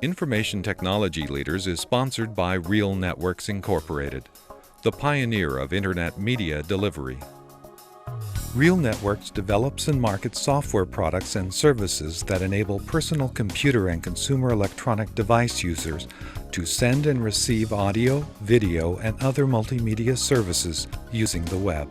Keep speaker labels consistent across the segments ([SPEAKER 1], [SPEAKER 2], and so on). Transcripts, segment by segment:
[SPEAKER 1] Information Technology Leaders is sponsored by Realnetworks Incorporated, the pioneer of Internet media delivery. Realnetworks develops and markets software products and services that enable personal computer and consumer electronic device users to send and receive audio, video, and other multimedia services using the web.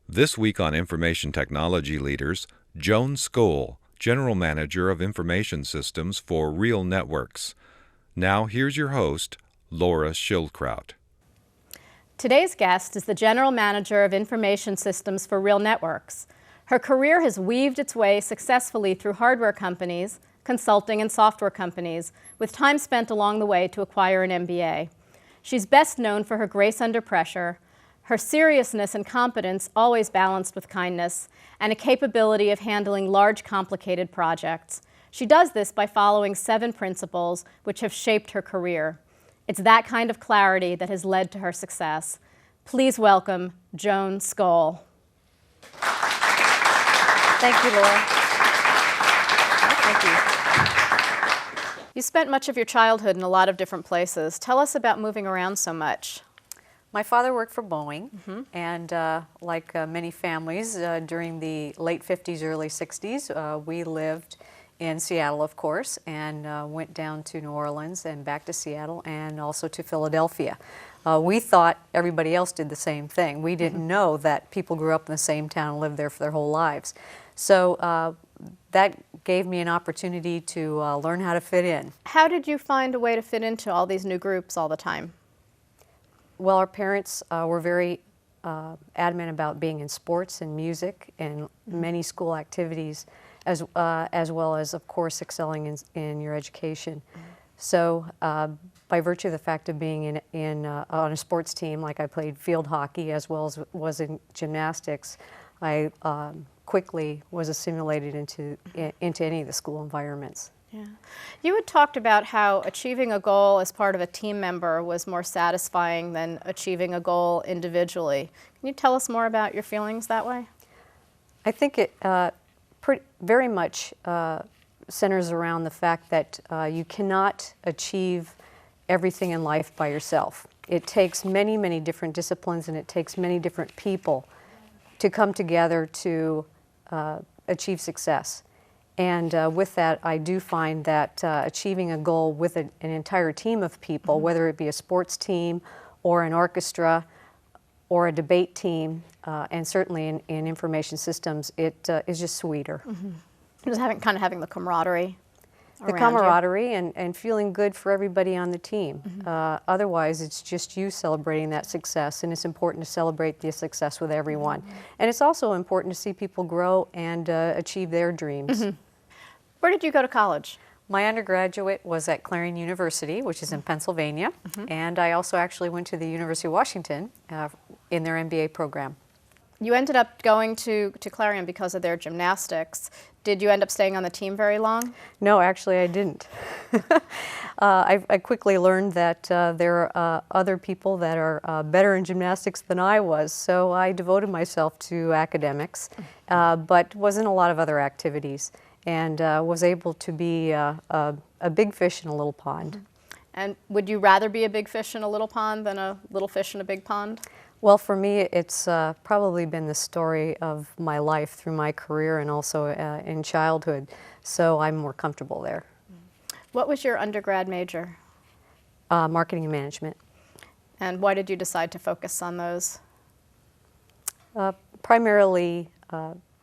[SPEAKER 1] This week on Information Technology Leaders, Joan Scoll, General Manager of Information Systems for Realnetworks. Now here's your host, Laura Schildkraut.
[SPEAKER 2] Today's guest is the General Manager of Information Systems for Realnetworks. Her career has weaved its way successfully through hardware companies, consulting, and software companies, with time spent along the way to acquire an MBA. She's best known for her grace under pressure, her seriousness and competence always balanced with kindness, and a capability of handling large, complicated projects. She does this by following 7 principles which have shaped her career. It's that kind of clarity that has led to her success. Please welcome Joan Scoll.
[SPEAKER 3] Thank you, Laura.
[SPEAKER 2] Thank you. You spent much of your childhood in a lot of different places. Tell us about moving around so much.
[SPEAKER 3] My father worked for Boeing, and like many families during the late 50s, early 60s, we lived in Seattle, of course, and went down to New Orleans and back to Seattle and also to Philadelphia. We thought everybody else did the same thing. We didn't know that people grew up in the same town and lived there for their whole lives. So that gave me an opportunity to learn how to fit in.
[SPEAKER 2] How did you find a way to fit into all these new groups all the time?
[SPEAKER 3] Well, our parents were very adamant about being in sports and music and many school activities, as well as, of course, excelling in your education. So by virtue of the fact of being on a sports team, like I played field hockey as well as was in gymnastics, I quickly was assimilated into any of the school environments.
[SPEAKER 2] Yeah. You had talked about how achieving a goal as part of a team member was more satisfying than achieving a goal individually. Can you tell us more about your feelings that way?
[SPEAKER 3] I think it very much centers around the fact that you cannot achieve everything in life by yourself. It takes many, many different disciplines, and it takes many different people to come together to achieve success. And with that, I do find that achieving a goal with an entire team of people, whether it be a sports team or an orchestra or a debate team, and certainly in information systems, it is just sweeter.
[SPEAKER 2] Just having the camaraderie
[SPEAKER 3] The camaraderie and feeling good for everybody on the team. Otherwise, it's just you celebrating that success, and it's important to celebrate the success with everyone. And it's also important to see people grow and achieve their dreams.
[SPEAKER 2] Where did you go to college?
[SPEAKER 3] My undergraduate was at Clarion University, which is in Pennsylvania, and I also actually went to the University of Washington in their MBA program.
[SPEAKER 2] You ended up going to Clarion because of their gymnastics. Did you end up staying on the team very long?
[SPEAKER 3] No, actually I didn't. I quickly learned that there are other people that are better in gymnastics than I was, so I devoted myself to academics, but was in a lot of other activities, and was able to be a big fish in a little pond.
[SPEAKER 2] And would you rather be a big fish in a little pond than a little fish in a big pond?
[SPEAKER 3] Well, for me, it's probably been the story of my life through my career and also in childhood, so I'm more comfortable there.
[SPEAKER 2] What was your undergrad major?
[SPEAKER 3] Marketing and management.
[SPEAKER 2] And why did you decide to focus on those?
[SPEAKER 3] Primarily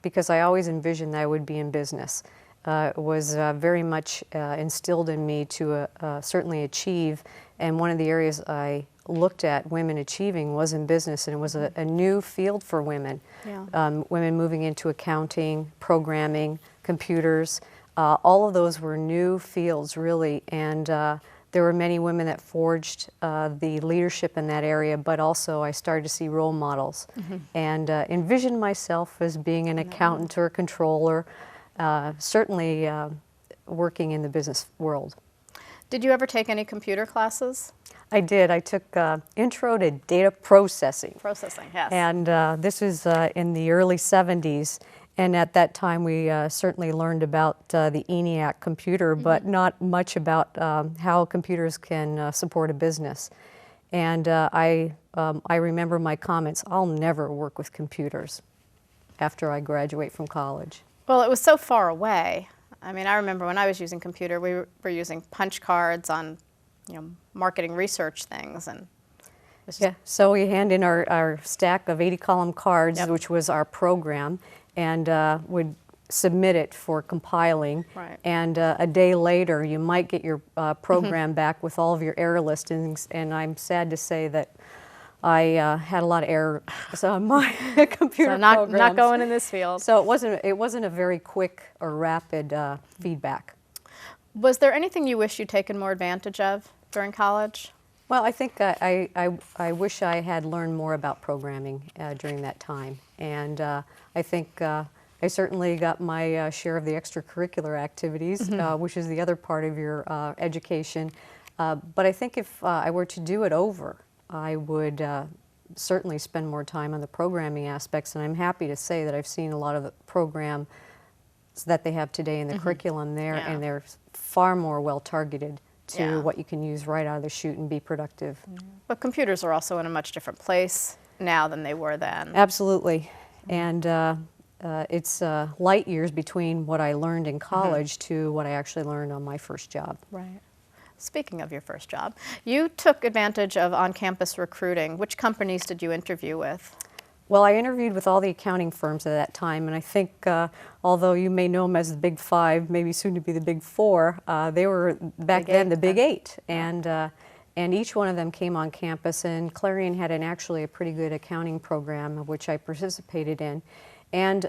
[SPEAKER 3] because I always envisioned that I would be in business. was very much instilled in me to certainly achieve. And one of the areas I looked at women achieving was in business, and it was a new field for women.
[SPEAKER 2] Yeah.
[SPEAKER 3] Women moving into accounting, programming, computers, all of those were new fields really, and there were many women that forged the leadership in that area, but also I started to see role models and envisioned myself as being an accountant or a controller, certainly working in the business world.
[SPEAKER 2] Did you ever take any computer classes?
[SPEAKER 3] I did. I took Intro to Data Processing.
[SPEAKER 2] Processing, yes.
[SPEAKER 3] And this was in the early 70s. And at that time, we certainly learned about the ENIAC computer, but not much about how computers can support a business. And I remember my comments, I'll never work with computers after I graduate from college.
[SPEAKER 2] Well, it was so far away. I mean, I remember when I was using computer, we were using punch cards on, marketing research things, and
[SPEAKER 3] yeah. So we hand in our stack of 80-column cards, which was our program, and would submit it for compiling.
[SPEAKER 2] Right.
[SPEAKER 3] And a day later, you might get your program back with all of your error listings. And I'm sad to say that I had a lot of errors on my computer
[SPEAKER 2] so not
[SPEAKER 3] programs.
[SPEAKER 2] going in this field.
[SPEAKER 3] So it wasn't a very quick or rapid feedback.
[SPEAKER 2] Was there anything you wish you'd taken more advantage of during college?
[SPEAKER 3] Well, I think I wish I had learned more about programming during that time. And I think I certainly got my share of the extracurricular activities, which is the other part of your education. But I think if I were to do it over, I would certainly spend more time on the programming aspects. And I'm happy to say that I've seen a lot of the programs that they have today in the curriculum there, and they're far more well-targeted to what you can use right out of the chute and be productive.
[SPEAKER 2] But computers are also in a much different place now than they were then.
[SPEAKER 3] Absolutely. And it's light years between what I learned in college to what I actually learned on my first job.
[SPEAKER 2] Right. Speaking of your first job, you took advantage of on-campus recruiting. Which companies did you interview with?
[SPEAKER 3] Well, I interviewed with all the accounting firms at that time, and I think although you may know them as the Big Five, maybe soon to be the Big Four, they were back then the Big Eight. And each one of them came on campus, and Clarion had actually a pretty good accounting program, which I participated in. And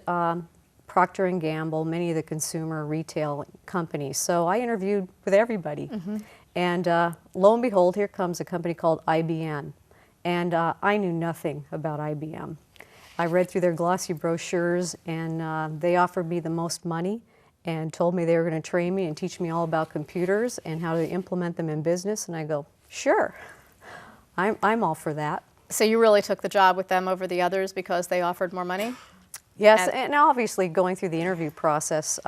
[SPEAKER 3] Procter & Gamble, many of the consumer retail companies. So I interviewed with everybody. And lo and behold, here comes a company called IBM. And I knew nothing about IBM. I read through their glossy brochures, and they offered me the most money and told me they were going to train me and teach me all about computers and how to implement them in business. And I go, sure, I'm all for that.
[SPEAKER 2] So you really took the job with them over the others because they offered more money?
[SPEAKER 3] Yes, and obviously going through the interview process,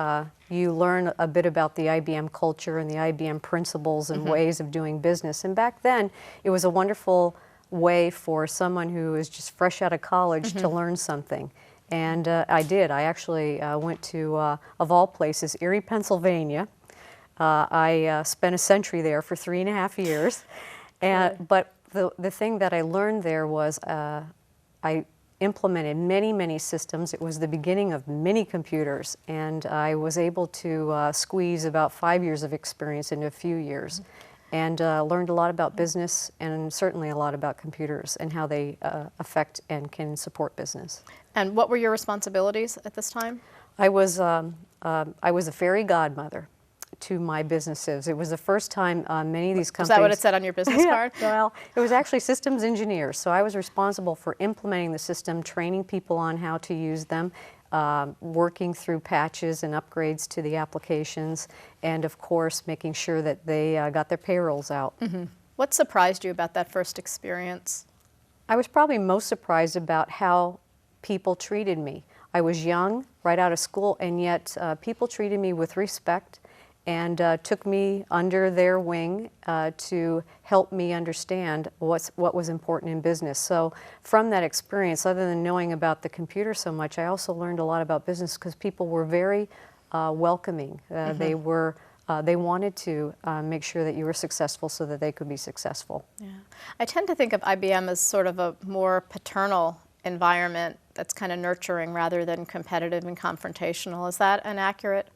[SPEAKER 3] you learn a bit about the IBM culture and the IBM principles and ways of doing business. And back then, it was a wonderful way for someone who was just fresh out of college to learn something. And I did. I actually went to, of all places, Erie, Pennsylvania. I spent a century there for 3.5 years. But the thing that I learned there was I implemented many systems. It was the beginning of mini computers, and I was able to squeeze about 5 years of experience into a few years, and learned a lot about business and certainly a lot about computers and how they affect and can support business.
[SPEAKER 2] And what were your responsibilities at this time?
[SPEAKER 3] I was a fairy godmother to my businesses. It was the first time many of these companies...
[SPEAKER 2] Is that what it said on your business card?
[SPEAKER 3] Well, it was actually systems engineers. So I was responsible for implementing the system, training people on how to use them, working through patches and upgrades to the applications, and of course making sure that they got their payrolls out.
[SPEAKER 2] What surprised you about that first experience?
[SPEAKER 3] I was probably most surprised about how people treated me. I was young, right out of school, and yet people treated me with respect and took me under their wing to help me understand what was important in business. So from that experience, other than knowing about the computer so much, I also learned a lot about business because people were very welcoming. They wanted to make sure that you were successful so that they could be successful.
[SPEAKER 2] Yeah. I tend to think of IBM as sort of a more paternal environment that's kind of nurturing rather than competitive and confrontational. Is that inaccurate?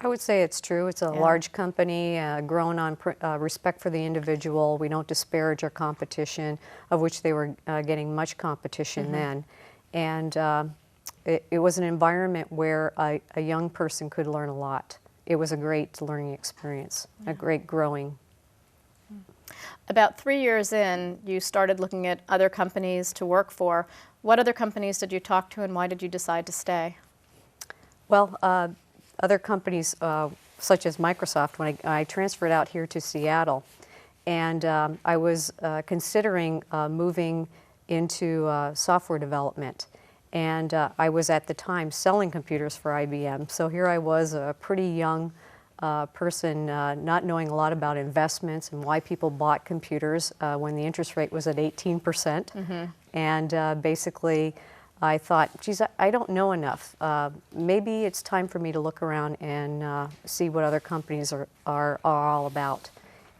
[SPEAKER 3] I would say it's true. It's a large company, grown on respect for the individual. We don't disparage our competition, of which they were getting much competition then. And it was an environment where a young person could learn a lot. It was a great learning experience, a great growing.
[SPEAKER 2] About 3 years in, you started looking at other companies to work for. What other companies did you talk to, and why did you decide to stay?
[SPEAKER 3] Well, other companies such as Microsoft, when I transferred out here to Seattle, and I was considering moving into software development. And I was at the time selling computers for IBM. So here I was, a pretty young person, not knowing a lot about investments and why people bought computers when the interest rate was at 18%. And basically, I thought, geez, I don't know enough. Maybe it's time for me to look around and see what other companies are all about.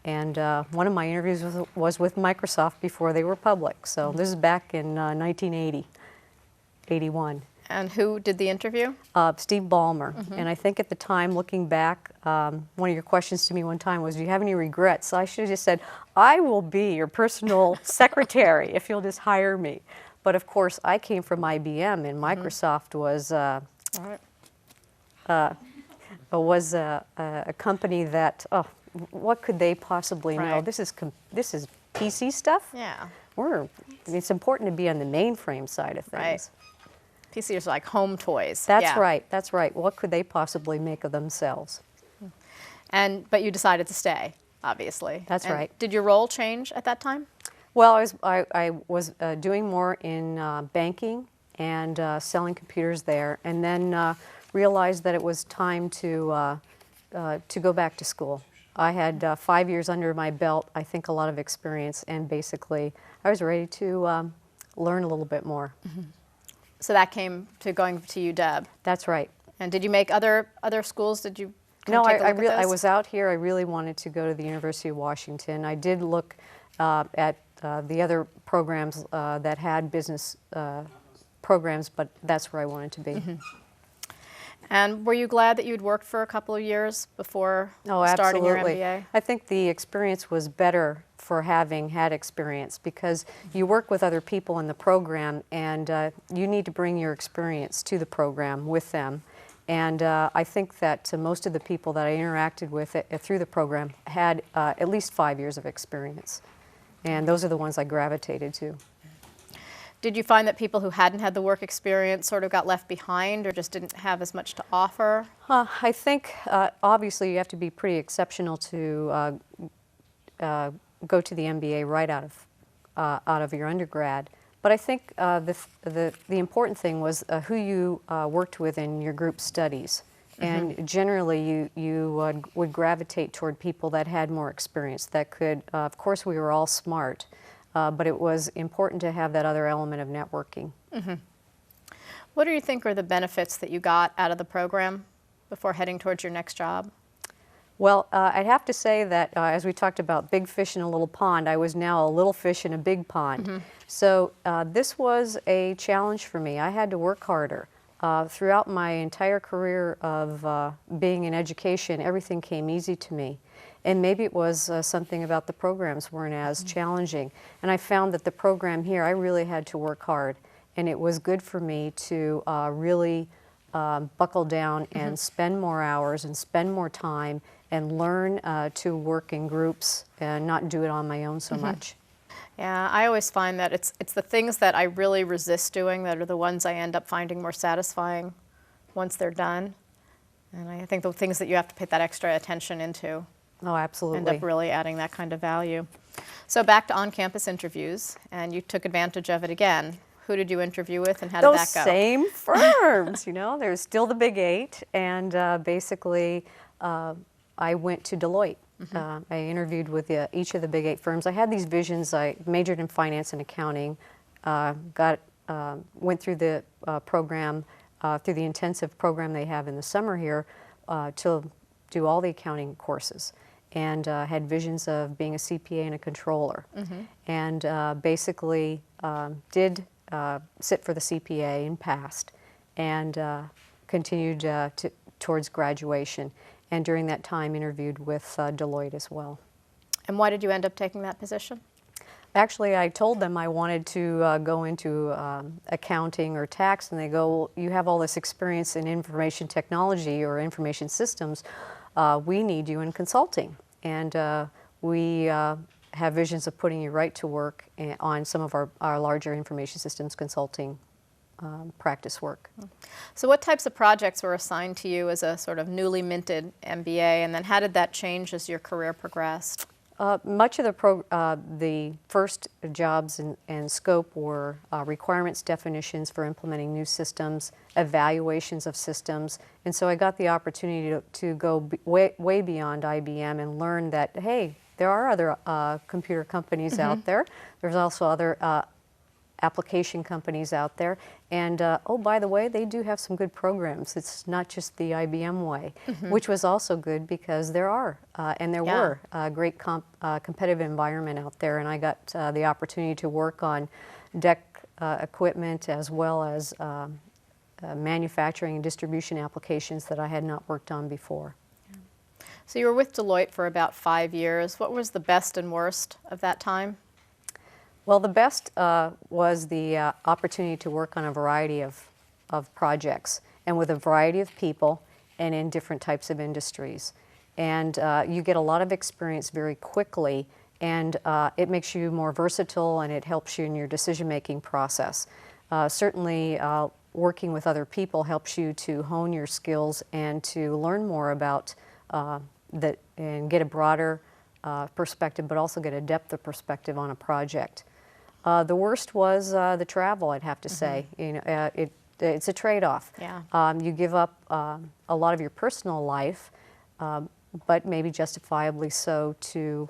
[SPEAKER 3] And one of my interviews was with Microsoft before they were public. So this is back in 1980, 81.
[SPEAKER 2] And who did the interview?
[SPEAKER 3] Steve Ballmer. And I think at the time, looking back, one of your questions to me one time was, do you have any regrets? So I should have just said, I will be your personal secretary if you'll just hire me. But of course, I came from IBM, and Microsoft was a company that, what could they possibly know? This is PC stuff.
[SPEAKER 2] Yeah.
[SPEAKER 3] It's important to be on the mainframe side of things.
[SPEAKER 2] Right. PCs are like home toys.
[SPEAKER 3] That's right. That's right. What could they possibly make of themselves?
[SPEAKER 2] But you decided to stay, obviously.
[SPEAKER 3] That's right.
[SPEAKER 2] Did your role change at that time?
[SPEAKER 3] Well, I was doing more in banking and selling computers there, and then realized that it was time to go back to school. I had 5 years under my belt, I think a lot of experience, and basically I was ready to learn a little bit more.
[SPEAKER 2] So that came to going to UW.
[SPEAKER 3] That's right.
[SPEAKER 2] And did you make other schools? Did you
[SPEAKER 3] No,
[SPEAKER 2] take a look at
[SPEAKER 3] I
[SPEAKER 2] those?
[SPEAKER 3] was out here. I really wanted to go to the University of Washington. I did look at the other programs that had business programs, but that's where I wanted to be.
[SPEAKER 2] And were you glad that you'd worked for a couple of years before
[SPEAKER 3] Oh,
[SPEAKER 2] starting your
[SPEAKER 3] absolutely.
[SPEAKER 2] MBA?
[SPEAKER 3] I think the experience was better for having had experience, because you work with other people in the program, and you need to bring your experience to the program with them. And I think that most of the people that I interacted with through the program had at least 5 years of experience. And those are the ones I gravitated to.
[SPEAKER 2] Did you find that people who hadn't had the work experience sort of got left behind or just didn't have as much to offer?
[SPEAKER 3] I think obviously you have to be pretty exceptional to go to the MBA right out of your undergrad. But I think the important thing was who you worked with in your group studies. And generally you would gravitate toward people that had more experience, that could, of course we were all smart, but it was important to have that other element of networking.
[SPEAKER 2] What do you think are the benefits that you got out of the program before heading towards your next job?
[SPEAKER 3] Well, I'd have to say that as we talked about big fish in a little pond, I was now a little fish in a big pond. So this was a challenge for me. I had to work harder. Throughout my entire career of being in education, everything came easy to me. And maybe it was something about the programs weren't as challenging. And I found that the program here, I really had to work hard. And it was good for me to really buckle down and spend more hours and spend more time and learn to work in groups and not do it on my own so much.
[SPEAKER 2] Yeah, I always find that it's the things that I really resist doing that are the ones I end up finding more satisfying once they're done. And I think the things that you have to pay that extra attention into
[SPEAKER 3] Oh, absolutely.
[SPEAKER 2] end up really adding that kind of value. So back to on-campus interviews, and you took advantage of it again. Who did you interview with, and how did that go?
[SPEAKER 3] Those same firms, you know, there's still the Big Eight, and basically I went to Deloitte. I interviewed with each of the Big Eight firms. I had these visions. I majored in finance and accounting, went through the program, through the intensive program they have in the summer here, to do all the accounting courses, and had visions of being a CPA and a controller, and basically did sit for the CPA and passed, and continued towards graduation. and during that time interviewed with Deloitte as well.
[SPEAKER 2] And why did you end up taking that position?
[SPEAKER 3] Actually, I told them I wanted to go into accounting or tax, and they go, well, you have all this experience in information technology or information systems. We need you in consulting. And we have visions of putting you right to work on some of our larger information systems consulting practice work.
[SPEAKER 2] So what types of projects were assigned to you as a sort of newly minted MBA, and then how did that change as your career progressed?
[SPEAKER 3] Much of the first jobs and scope were requirements definitions for implementing new systems, evaluations of systems, and so I got the opportunity to go way beyond IBM and learn that, hey, there are other computer companies out there. There's also other application companies out there, and oh, by the way, they do have some good programs. It's not just the IBM way, which was also good because there are and there were a great competitive environment out there, and I got the opportunity to work on DEC equipment as well as manufacturing and distribution applications that I had not worked on before.
[SPEAKER 2] So you were with Deloitte for about 5 years. What was the best and worst of that time?
[SPEAKER 3] Well, the best was the opportunity to work on a variety of projects and with a variety of people and in different types of industries. And you get a lot of experience very quickly, and it makes you more versatile, and it helps you in your decision-making process. Certainly, working with other people helps you to hone your skills and to learn more about and get a broader perspective, but also get a depth of perspective on a project. The worst was the travel, I'd have to say. You know, it's a trade-off.
[SPEAKER 2] Yeah.
[SPEAKER 3] You give up a lot of your personal life, but maybe justifiably so to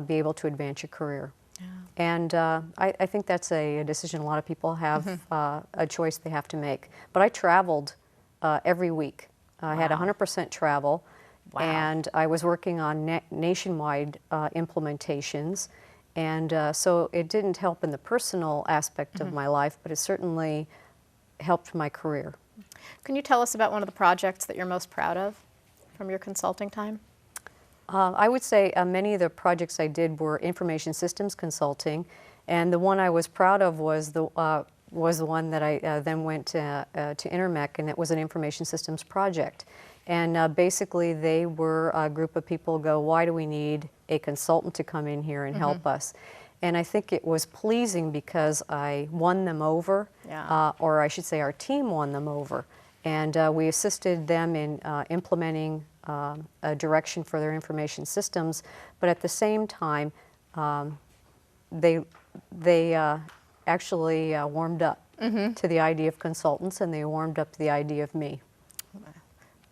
[SPEAKER 3] be able to advance your career.
[SPEAKER 2] Yeah.
[SPEAKER 3] And I think that's a decision a lot of people have, a choice they have to make. But I traveled every week. I had 100% travel, and I was working on nationwide implementations. And so it didn't help in the personal aspect of my life, but it certainly helped my career.
[SPEAKER 2] Can you tell us about one of the projects that you're most proud of from your consulting time?
[SPEAKER 3] I would say many of the projects I did were information systems consulting, and the one I was proud of was the one that I then went to Intermec, and it was an information systems project. And basically they were a group of people who go, why do we need a consultant to come in here and help us? And I think it was pleasing because I won them over, or I should say our team won them over. And we assisted them in implementing a direction for their information systems, but at the same time, they actually warmed up to the idea of consultants, and they warmed up to the idea of me.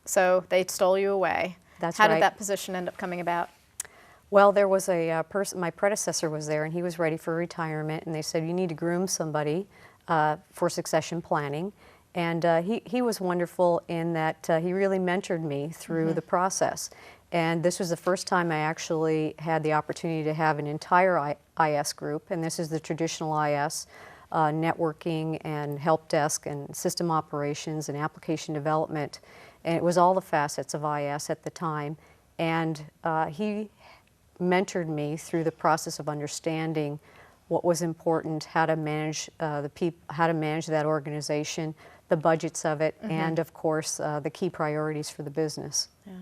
[SPEAKER 2] So they stole you away.
[SPEAKER 3] That's
[SPEAKER 2] How
[SPEAKER 3] right.
[SPEAKER 2] did that position end up coming about?
[SPEAKER 3] Well, there was a person, my predecessor was there, and he was ready for retirement, and they said, you need to groom somebody for succession planning. And he was wonderful in that he really mentored me through the process. And this was the first time I actually had the opportunity to have an entire IS group, and this is the traditional IS, networking and help desk and system operations and application development. And it was all the facets of IS at the time. And he mentored me through the process of understanding what was important, how to manage how to manage that organization, the budgets of it, and of course the key priorities for the business.
[SPEAKER 2] Yeah.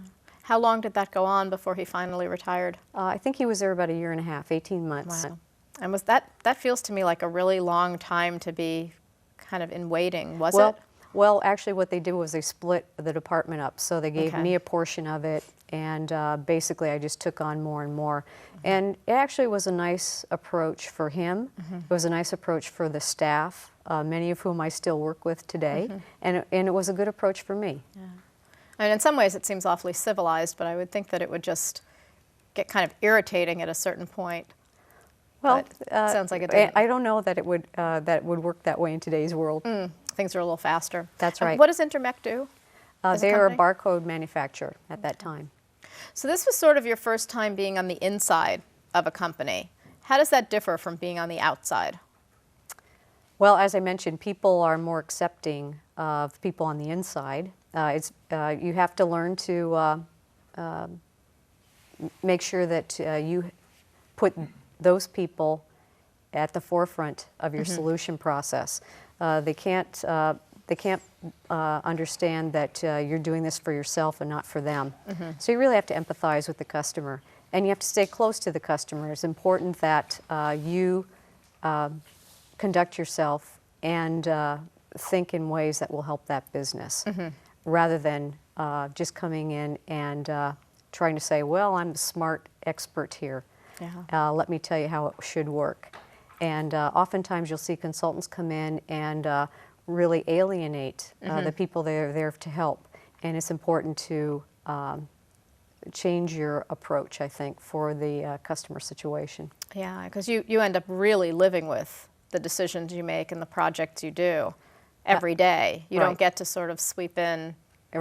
[SPEAKER 2] How long did that go on before he finally retired?
[SPEAKER 3] I think he was there about a year and a half, 18 months.
[SPEAKER 2] Wow. And was that feels to me like a really long time to be kind of in waiting, was it?
[SPEAKER 3] Well, actually what they did was they split the department up. So they gave me a portion of it, and basically I just took on more and more. And it actually was a nice approach for him. It was a nice approach for the staff, many of whom I still work with today. And it was a good approach for me.
[SPEAKER 2] Yeah. I mean, in some ways it seems awfully civilized, but I would think that it would just get kind of irritating at a certain point.
[SPEAKER 3] Well,
[SPEAKER 2] it sounds like it didn't.
[SPEAKER 3] I don't know that it would work that way in today's world.
[SPEAKER 2] Things are a little faster.
[SPEAKER 3] That's right.
[SPEAKER 2] What does Intermec do?
[SPEAKER 3] They are a barcode manufacturer at that time.
[SPEAKER 2] So this was sort of your first time being on the inside of a company. How does that differ from being on the outside?
[SPEAKER 3] Well, as I mentioned, people are more accepting of people on the inside. You have to learn to make sure that you put those people at the forefront of your solution process. They can't understand that you're doing this for yourself and not for them. So you really have to empathize with the customer, and you have to stay close to the customer. It's important that you conduct yourself and think in ways that will help that business, rather than just coming in and trying to say, well, I'm the smart expert here. Let me tell you how it should work. And oftentimes you'll see consultants come in and really alienate the people that are there to help. And it's important to change your approach, I think, for the customer situation.
[SPEAKER 2] Yeah, because you end up really living with the decisions you make and the projects you do every day. You don't get to sort of sweep in, do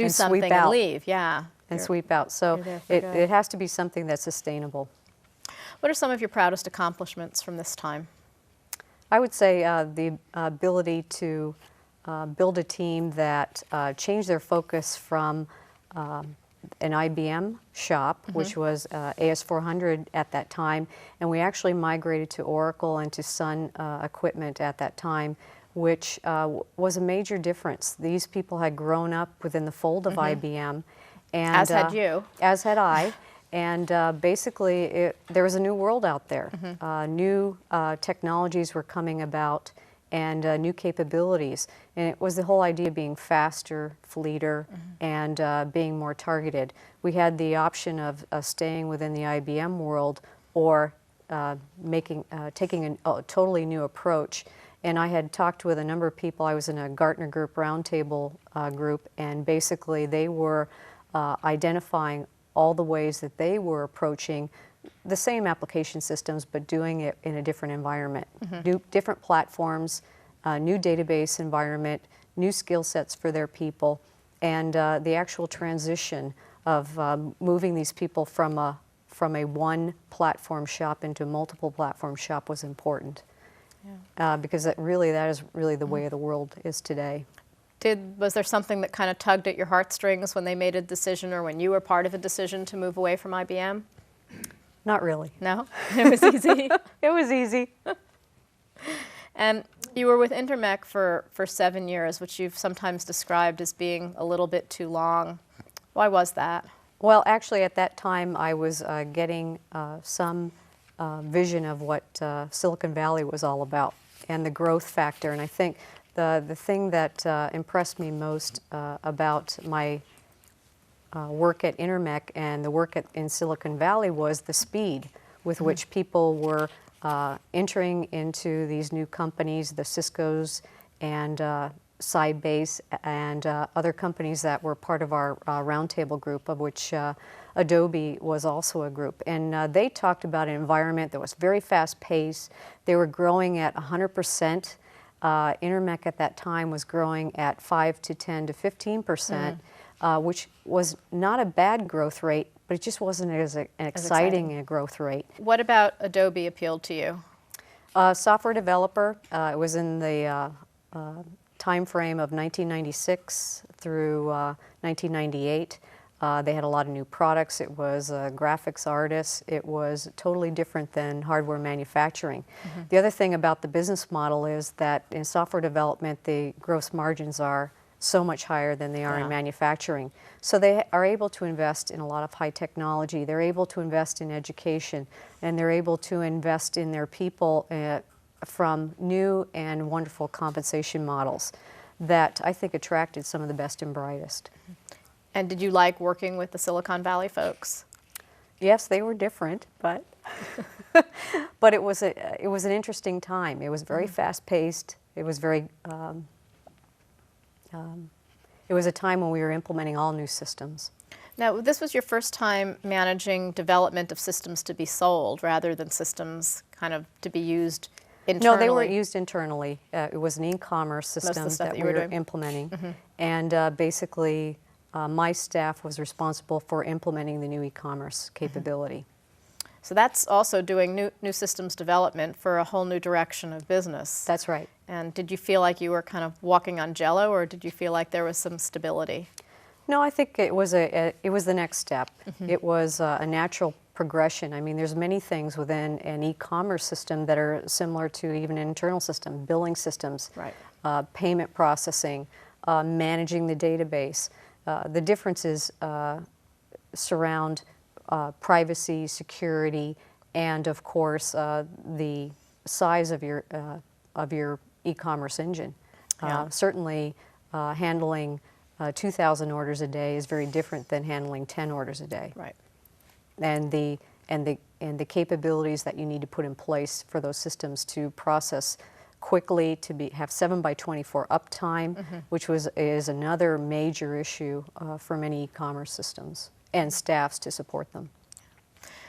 [SPEAKER 2] and something and leave. And
[SPEAKER 3] sweep out. So it has to be something that's sustainable.
[SPEAKER 2] What are some of your proudest accomplishments from this time?
[SPEAKER 3] I would say the ability to build a team that changed their focus from an IBM shop, which was AS400 at that time, and we actually migrated to Oracle and to Sun equipment at that time, which was a major difference. These people had grown up within the fold of IBM. And,
[SPEAKER 2] as had you.
[SPEAKER 3] As had I. And basically, there was a new world out there. New technologies were coming about, and new capabilities. And it was the whole idea of being faster, fleeter, and being more targeted. We had the option of staying within the IBM world or taking a totally new approach. And I had talked with a number of people. I was in a Gartner Group roundtable group, and basically they were identifying all the ways that they were approaching the same application systems, but doing it in a different environment. Different platforms, new database environment, new skill sets for their people, and the actual transition of moving these people from a one platform shop into a multiple platform shop was important. Because that is really the way the world is today.
[SPEAKER 2] Was there something that kind of tugged at your heartstrings when they made a decision, or when you were part of a decision to move away from IBM?
[SPEAKER 3] Not really.
[SPEAKER 2] No? It was easy?
[SPEAKER 3] It was easy.
[SPEAKER 2] And you were with Intermec for 7 years, which you've sometimes described as being a little bit too long. Why was that?
[SPEAKER 3] Well, actually, at that time, I was getting some vision of what Silicon Valley was all about and the growth factor. And I think the thing that impressed me most about my work at Intermec and the work in Silicon Valley was the speed with which people were entering into these new companies, the Ciscos and Sybase and other companies that were part of our roundtable group, of which Adobe was also a group. And they talked about an environment that was very fast-paced. They were growing at 100%. Intermec at that time was growing at 5 to 10 to 15%, which was not a bad growth rate, but it just wasn't as exciting a growth rate.
[SPEAKER 2] What about Adobe appealed to you?
[SPEAKER 3] Software developer. It was in the time frame of 1996 through 1998. They had a lot of new products. It was graphics artists. It was totally different than hardware manufacturing. The other thing about the business model is that in software development, the gross margins are so much higher than they are in manufacturing. So they are able to invest in a lot of high technology. They're able to invest in education, and they're able to invest in their people from new and wonderful compensation models that I think attracted some of the best and brightest.
[SPEAKER 2] And did you like working with the Silicon Valley folks?
[SPEAKER 3] Yes, they were different, but but it was an interesting time. It was very fast-paced. It was very it was a time when we were implementing all new systems.
[SPEAKER 2] Now, this was your first time managing development of systems to be sold rather than systems kind of to be used internally.
[SPEAKER 3] No, they weren't used internally. It was an e-commerce system that we were implementing. And basically, my staff was responsible for implementing the new e-commerce capability.
[SPEAKER 2] So that's also doing new systems development for a whole new direction of business.
[SPEAKER 3] That's right.
[SPEAKER 2] And did you feel like you were kind of walking on jello, or did you feel like there was some stability?
[SPEAKER 3] No, I think it was the next step. It was a natural progression. I mean, there's many things within an e-commerce system that are similar to even an internal system, billing systems,
[SPEAKER 2] Right.
[SPEAKER 3] Payment processing, managing the database. The differences surround privacy, security, and of course the size of your e-commerce engine.
[SPEAKER 2] Yeah.
[SPEAKER 3] Certainly, handling 2,000 orders a day is very different than handling 10 orders a day.
[SPEAKER 2] Right.
[SPEAKER 3] And the capabilities that you need to put in place for those systems to process quickly, to have 7/24 uptime, which is another major issue for many e-commerce systems and staffs to support them.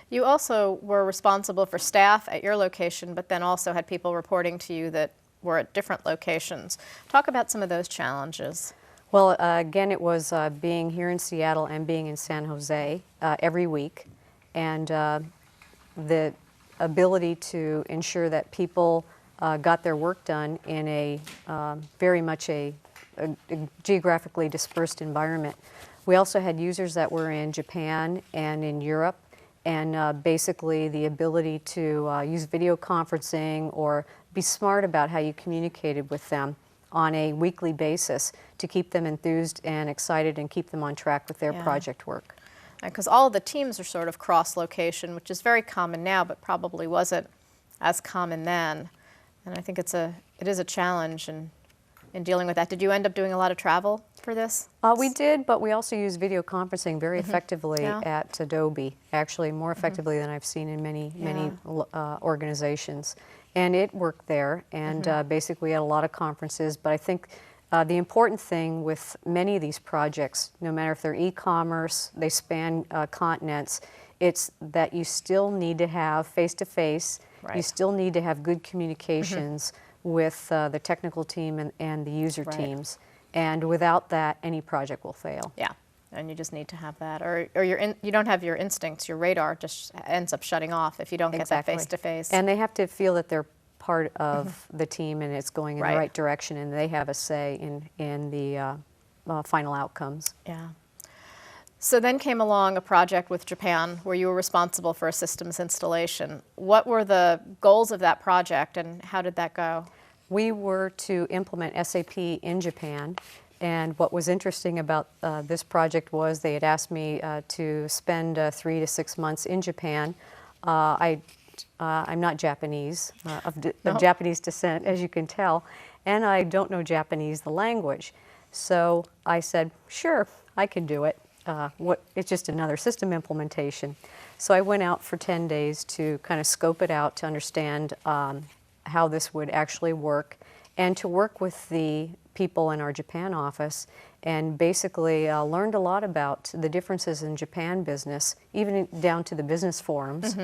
[SPEAKER 2] You also were responsible for staff at your location, but then also had people reporting to you that were at different locations. Talk about some of those challenges.
[SPEAKER 3] Well, again, it was being here in Seattle and being in San Jose every week, and the ability to ensure that people got their work done in a very much a geographically dispersed environment. We also had users that were in Japan and in Europe, and basically the ability to use video conferencing or be smart about how you communicated with them on a weekly basis to keep them enthused and excited and keep them on track with their project work.
[SPEAKER 2] Because all of the teams are sort of cross-location, which is very common now, but probably wasn't as common then. And I think it is a challenge in dealing with that. Did you end up doing a lot of travel for this?
[SPEAKER 3] We did, but we also use video conferencing very effectively at Adobe, actually more effectively than I've seen in many organizations. And it worked there, and basically we had a lot of conferences, but I think the important thing with many of these projects, no matter if they're e-commerce, they span continents, it's that you still need to have face-to-face, you still need to have good communications with the technical team and the user teams, and without that, any project will fail.
[SPEAKER 2] Yeah, and you just need to have that, or you don't have your instincts, your radar just ends up shutting off if you don't get that face-to-face.
[SPEAKER 3] And they have to feel that they're part of the team and it's going in the right direction, and they have a say in the final outcomes.
[SPEAKER 2] Yeah. So then came along a project with Japan where you were responsible for a systems installation. What were the goals of that project and how did that go?
[SPEAKER 3] We were to implement SAP in Japan, and what was interesting about this project was they had asked me to spend 3 to 6 months in Japan. I'm not Japanese, of Japanese descent, as you can tell, and I don't know Japanese, the language. So I said, sure, I can do it. It's just another system implementation. So I went out for 10 days to kind of scope it out to understand how this would actually work, and to work with the people in our Japan office, and basically learned a lot about the differences in Japan business, even down to the business forums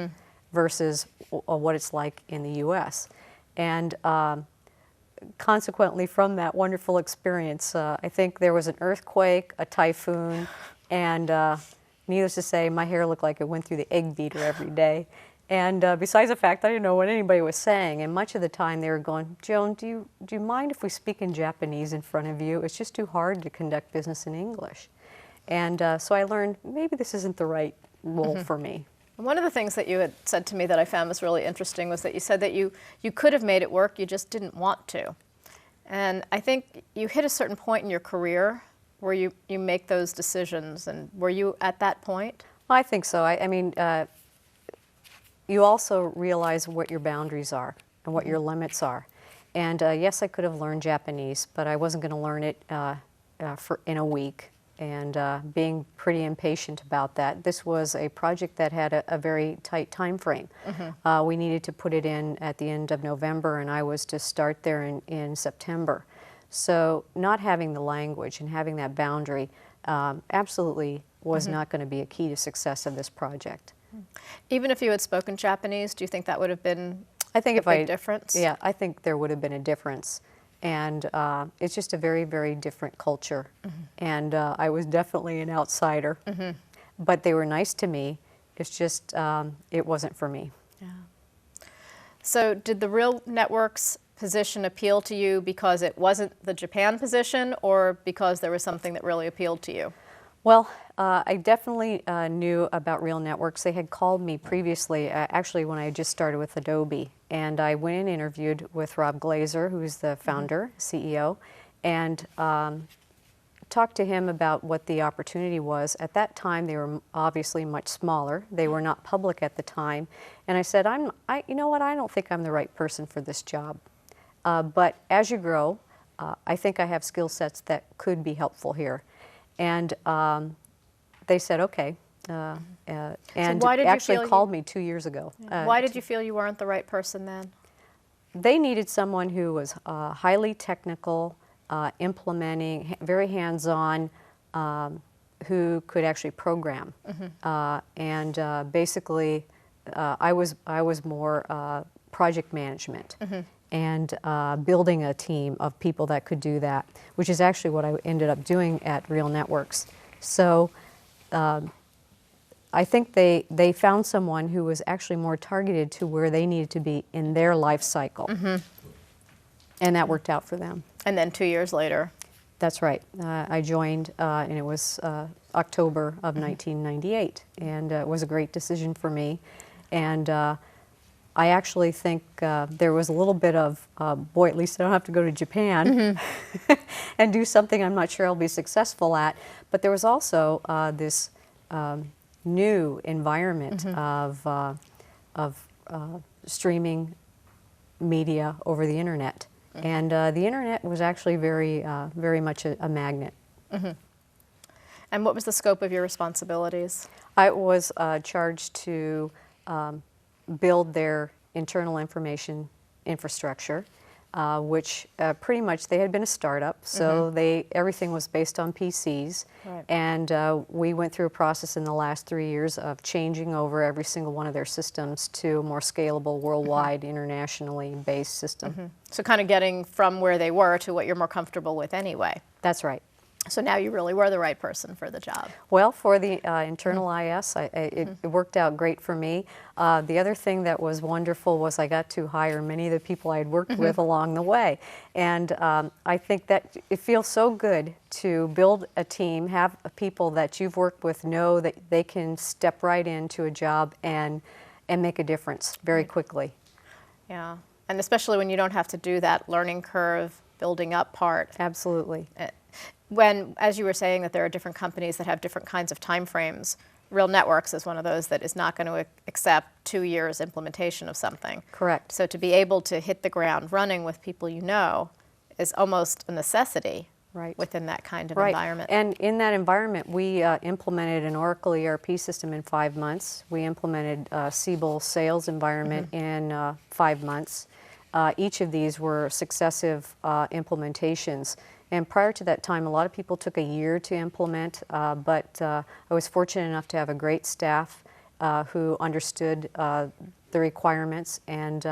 [SPEAKER 3] versus what it's like in the US. And consequently from that wonderful experience, I think there was an earthquake, a typhoon, and needless to say, my hair looked like it went through the egg beater every day. And besides the fact, I didn't know what anybody was saying, and much of the time they were going, Joan, do you mind if we speak in Japanese in front of you? It's just too hard to conduct business in English. And so I learned maybe this isn't the right role for me.
[SPEAKER 2] One of the things that you had said to me that I found was really interesting was that you said that you could have made it work, you just didn't want to. And I think you hit a certain point in your career where you make those decisions, and were you at that point?
[SPEAKER 3] I think so. I mean, you also realize what your boundaries are and what your limits are. And yes, I could have learned Japanese, but I wasn't going to learn it in a week. And being pretty impatient about that. This was a project that had a very tight time frame. We needed to put it in at the end of November, and I was to start there in September. So not having the language and having that boundary absolutely was not going to be a key to success of this project.
[SPEAKER 2] Even if you had spoken Japanese, do you think that would have been
[SPEAKER 3] a big
[SPEAKER 2] difference?
[SPEAKER 3] Yeah, I think there would have been a difference. And it's just a very, very different culture. And I was definitely an outsider. But they were nice to me. It's just, it wasn't for me.
[SPEAKER 2] Yeah. So did the Realnetworks position appeal to you because it wasn't the Japan position, or because there was something that really appealed to you?
[SPEAKER 3] Well, I definitely knew about Realnetworks. They had called me previously, actually when I had just started with Adobe, and I went and interviewed with Rob Glazer, who's the founder, CEO, and talked to him about what the opportunity was. At that time, they were obviously much smaller. They were not public at the time, and I said, you know what, I don't think I'm the right person for this job. But as you grow, I think I have skill sets that could be helpful here. And they said, okay, and
[SPEAKER 2] why did you
[SPEAKER 3] actually
[SPEAKER 2] feel
[SPEAKER 3] called me 2 years ago.
[SPEAKER 2] Why did you feel you weren't the right person then?
[SPEAKER 3] They needed someone who was highly technical, implementing, very hands-on, who could actually program. And basically, I was more project management. And building a team of people that could do that, which is actually what I ended up doing at Realnetworks. So I think they found someone who was actually more targeted to where they needed to be in their life cycle. And that worked out for them.
[SPEAKER 2] And then 2 years later?
[SPEAKER 3] That's right. I joined, and it was October of 1998. And it was a great decision for me. And I actually think there was a little bit of, boy, at least I don't have to go to Japan and do something I'm not sure I'll be successful at. But there was also this new environment of streaming media over the internet. And the internet was actually very much a magnet.
[SPEAKER 2] And what was the scope of your responsibilities?
[SPEAKER 3] I was charged to build their internal information infrastructure, which pretty much they had been a startup, so everything was based on PCs.
[SPEAKER 2] Right.
[SPEAKER 3] And we went through a process in the last 3 years of changing over every single one of their systems to a more scalable, worldwide, internationally based system.
[SPEAKER 2] So kind of getting from where they were to what you're more comfortable with anyway.
[SPEAKER 3] That's right.
[SPEAKER 2] So now you really were the right person for the job.
[SPEAKER 3] Well, for the internal IS, it worked out great for me. The other thing that was wonderful was I got to hire many of the people I had worked with along the way. And I think that it feels so good to build a team, have people that you've worked with know that they can step right into a job and make a difference very quickly.
[SPEAKER 2] Yeah, and especially when you don't have to do that learning curve, building up part.
[SPEAKER 3] Absolutely.
[SPEAKER 2] When, as you were saying, that there are different companies that have different kinds of time frames, Realnetworks is one of those that is not going to accept 2 years implementation of something.
[SPEAKER 3] Correct.
[SPEAKER 2] So to be able to hit the ground running with people you know is almost a necessity within that kind of environment.
[SPEAKER 3] And in that environment, we implemented an Oracle ERP system in 5 months. We implemented a Siebel sales environment in 5 months. Each of these were successive implementations. And prior to that time, a lot of people took a year to implement, but I was fortunate enough to have a great staff who understood the requirements, and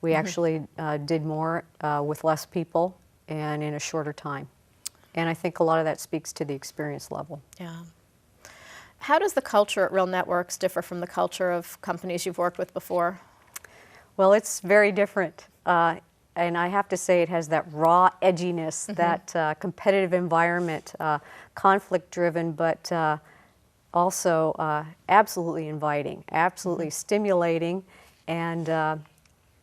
[SPEAKER 3] we actually did more with less people and in a shorter time. And I think a lot of that speaks to the experience level.
[SPEAKER 2] Yeah. How does the culture at Realnetworks differ from the culture of companies you've worked with before?
[SPEAKER 3] Well, it's very different. And I have to say it has that raw edginess, that competitive environment, conflict-driven, but also absolutely inviting, absolutely stimulating, and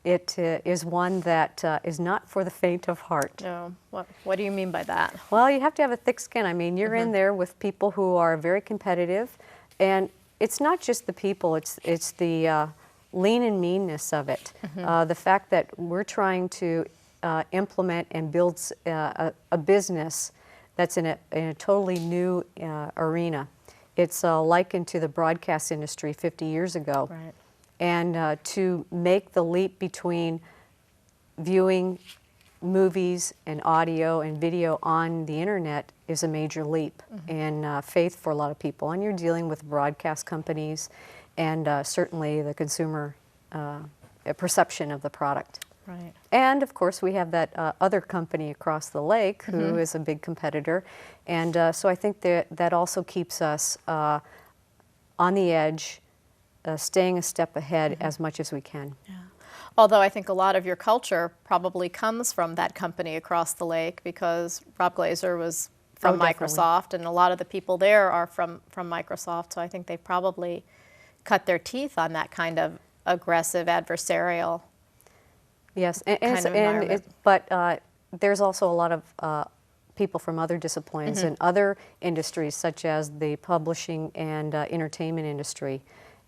[SPEAKER 3] it is one that is not for the faint of heart.
[SPEAKER 2] No. What do you mean by that?
[SPEAKER 3] Well, you have to have a thick skin. I mean, you're in there with people who are very competitive, and it's not just the people, it's the lean and meanness of it. The fact that we're trying to implement and build a business that's in a totally new arena. It's likened to the broadcast industry 50 years ago.
[SPEAKER 2] Right.
[SPEAKER 3] And to make the leap between viewing movies and audio and video on the internet is a major leap in faith for a lot of people. And you're dealing with broadcast companies and certainly the consumer perception of the product.
[SPEAKER 2] Right.
[SPEAKER 3] And of course we have that other company across the lake who is a big competitor. And so I think that also keeps us on the edge, staying a step ahead as much as we can.
[SPEAKER 2] Yeah. Although I think a lot of your culture probably comes from that company across the lake, because Rob Glazer was from
[SPEAKER 3] definitely.
[SPEAKER 2] Microsoft, and a lot of the people there are from Microsoft, so I think they probably cut their teeth on that kind of aggressive adversarial.
[SPEAKER 3] Yes,
[SPEAKER 2] kind of environment.
[SPEAKER 3] but there's also a lot of people from other disciplines and other industries, such as the publishing and entertainment industry.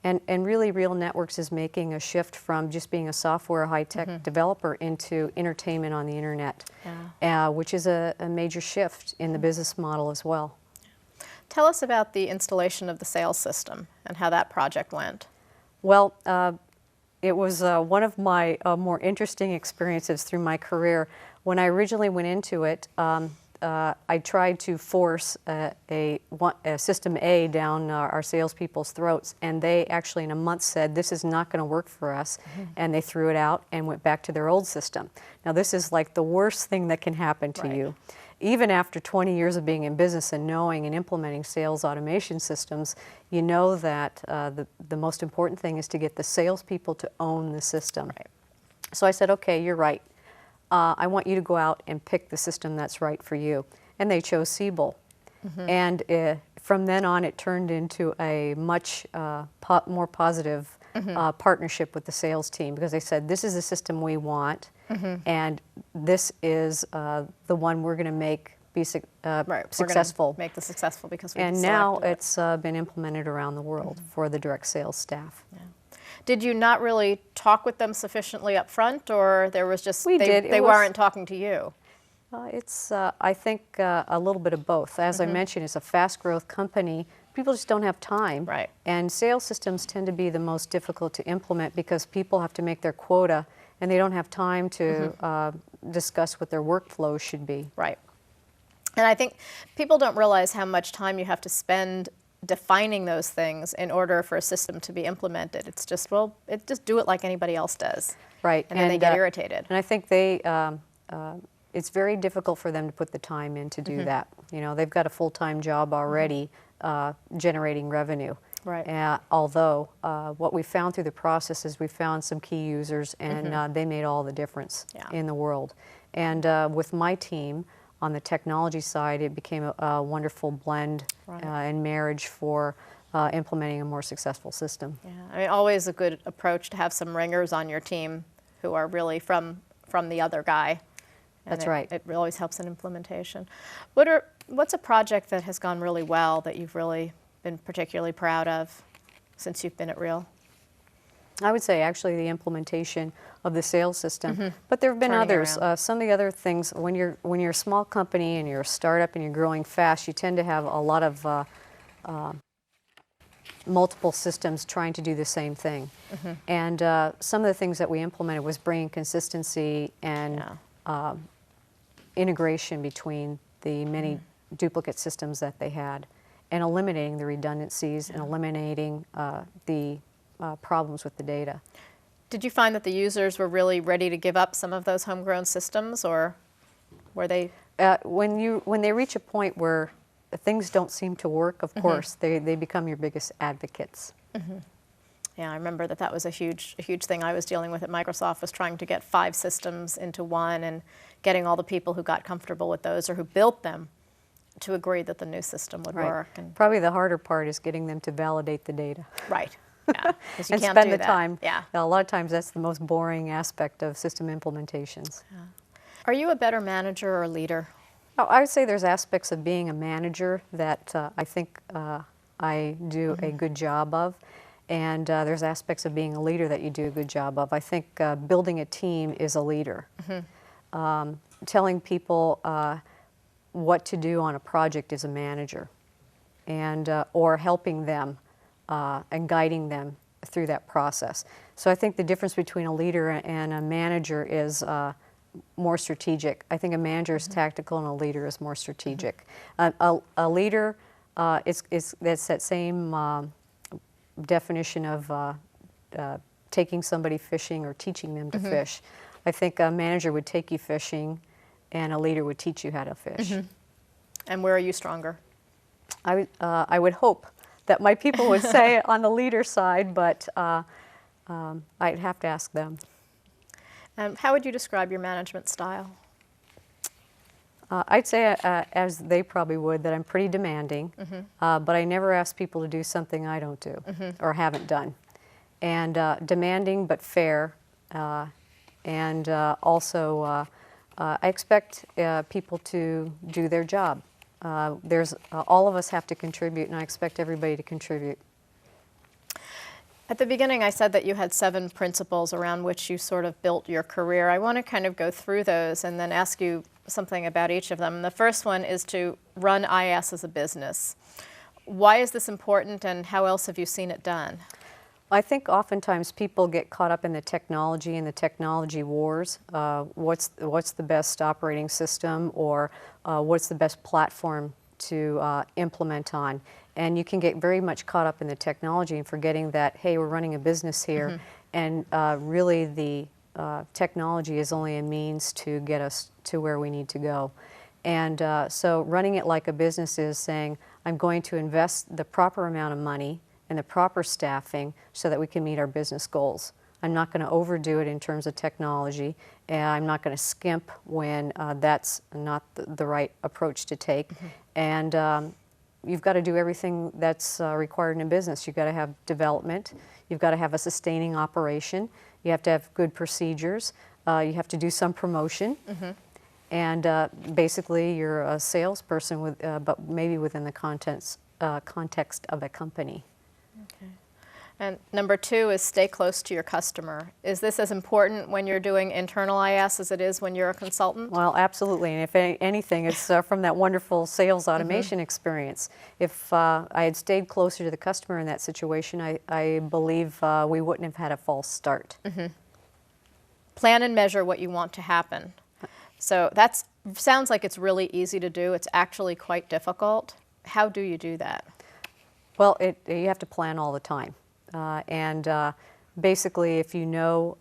[SPEAKER 3] And really, Realnetworks is making a shift from just being a software high-tech developer into entertainment on the internet, which is a major shift in the business model as well.
[SPEAKER 2] Tell us about the installation of the sales system and how that project went.
[SPEAKER 3] Well, it was one of my more interesting experiences through my career. When I originally went into it, I tried to force a System A down our salespeople's throats, and they actually in a month said, this is not going to work for us, and they threw it out and went back to their old system. Now this is like the worst thing that can happen to you. Even after 20 years of being in business and knowing and implementing sales automation systems, you know that the most important thing is to get the salespeople to own the system. So I said, okay, you're right. I want you to go out and pick the system that's right for you. And they chose Siebel. And from then on, it turned into a much more positive partnership with the sales team, because they said, this is the system we want, and this is the one we're going to make be successful.
[SPEAKER 2] We're gonna make this successful because we
[SPEAKER 3] And now it's been implemented around the world for the direct sales staff.
[SPEAKER 2] Did you not really talk with them sufficiently up front, or there was just
[SPEAKER 3] We did.
[SPEAKER 2] They weren't talking to you?
[SPEAKER 3] It's, I think, a little bit of both. As I mentioned, it's a fast growth company. People just don't have time.
[SPEAKER 2] Right.
[SPEAKER 3] And sales systems tend to be the most difficult to implement because people have to make their quota and they don't have time to discuss what their workflow should be.
[SPEAKER 2] Right. And I think people don't realize how much time you have to spend defining those things in order for a system to be implemented. It's just, well, just do it like anybody else does.
[SPEAKER 3] Right.
[SPEAKER 2] And then they get irritated.
[SPEAKER 3] And I think it's very difficult for them to put the time in to do that. You know, they've got a full-time job already generating revenue.
[SPEAKER 2] Right.
[SPEAKER 3] Although what we found through the process is we found some key users, and they made all the difference in the world. And with my team, on the technology side, it became a wonderful blend and marriage for implementing a more successful system.
[SPEAKER 2] Yeah, I mean, always a good approach to have some ringers on your team who are really from the other guy. And
[SPEAKER 3] That's right.
[SPEAKER 2] It always helps in implementation. What's a project that has gone really well that you've really been particularly proud of since you've been at Real?
[SPEAKER 3] I would say actually the implementation of the sales system, but there have been
[SPEAKER 2] Turning
[SPEAKER 3] others.
[SPEAKER 2] around.
[SPEAKER 3] Some of the other things, when you're a small company and you're a startup and you're growing fast, you tend to have a lot of multiple systems trying to do the same thing. And some of the things that we implemented was bringing consistency and integration between the many duplicate systems that they had, and eliminating the redundancies and eliminating the problems with the data.
[SPEAKER 2] Did you find that the users were really ready to give up some of those homegrown systems, or were they?
[SPEAKER 3] When they reach a point where things don't seem to work, of course, they become your biggest advocates.
[SPEAKER 2] Yeah, I remember that was a huge thing I was dealing with at Microsoft, was trying to get 5 systems into one and getting all the people who got comfortable with those or who built them to agree that the new system would work. And
[SPEAKER 3] probably the harder part is getting them to validate the data.
[SPEAKER 2] Right. Yeah. 'Cause you
[SPEAKER 3] And
[SPEAKER 2] can't
[SPEAKER 3] spend
[SPEAKER 2] do
[SPEAKER 3] the
[SPEAKER 2] that.
[SPEAKER 3] time.
[SPEAKER 2] Yeah.
[SPEAKER 3] A lot of times that's the most boring aspect of system implementations.
[SPEAKER 2] Are you a better manager or leader?
[SPEAKER 3] Oh, I would say there's aspects of being a manager that I think I do a good job of, and there's aspects of being a leader that you do a good job of. I think building a team is a leader. Telling people what to do on a project is a manager, and or helping them and guiding them through that process. So I think the difference between a leader and a manager is more strategic. I think a manager is tactical and a leader is more strategic. A leader that's that same definition of taking somebody fishing or teaching them to fish. I think a manager would take you fishing and a leader would teach you how to fish.
[SPEAKER 2] And where are you stronger?
[SPEAKER 3] I would hope that my people would say on the leader side, but I'd have to ask them.
[SPEAKER 2] How would you describe your management style?
[SPEAKER 3] I'd say, as they probably would, that I'm pretty demanding, but I never ask people to do something I don't do or haven't done. And demanding but fair, and also I expect people to do their job. All of us have to contribute, and I expect everybody to contribute.
[SPEAKER 2] At the beginning, I said that you had 7 principles around which you sort of built your career. I want to kind of go through those and then ask you something about each of them. The first one is to run IS as a business. Why is this important, and how else have you seen it done?
[SPEAKER 3] I think oftentimes people get caught up in the technology and the technology wars. What's the best operating system, or what's the best platform to implement on? And you can get very much caught up in the technology and forgetting that, hey, we're running a business here, and really the technology is only a means to get us to where we need to go. And so running it like a business is saying, I'm going to invest the proper amount of money and the proper staffing so that we can meet our business goals. I'm not going to overdo it in terms of technology, and I'm not going to skimp when that's not the right approach to take. And you've got to do everything that's required in a business. You've got to have development. You've got to have a sustaining operation. You have to have good procedures. You have to do some promotion. And basically, you're a salesperson, but maybe within the context of a company.
[SPEAKER 2] Okay. And number 2 is stay close to your customer. Is this as important when you're doing internal IS as it is when you're a consultant?
[SPEAKER 3] Well, absolutely. And if anything, it's from that wonderful sales automation experience. If I had stayed closer to the customer in that situation, I believe we wouldn't have had a false start.
[SPEAKER 2] Plan and measure what you want to happen. So that sounds like it's really easy to do. It's actually quite difficult. How do you do that?
[SPEAKER 3] Well, you have to plan all the time. And basically, if you know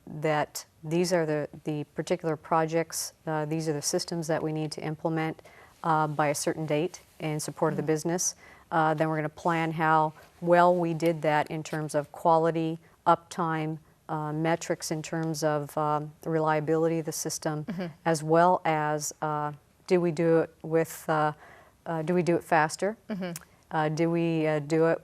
[SPEAKER 3] that these are the particular projects, these are the systems that we need to implement by a certain date in support of the business, then we're going to plan how well we did that in terms of quality, uptime, metrics in terms of the reliability of the system, as well as do we do it faster? Do we do it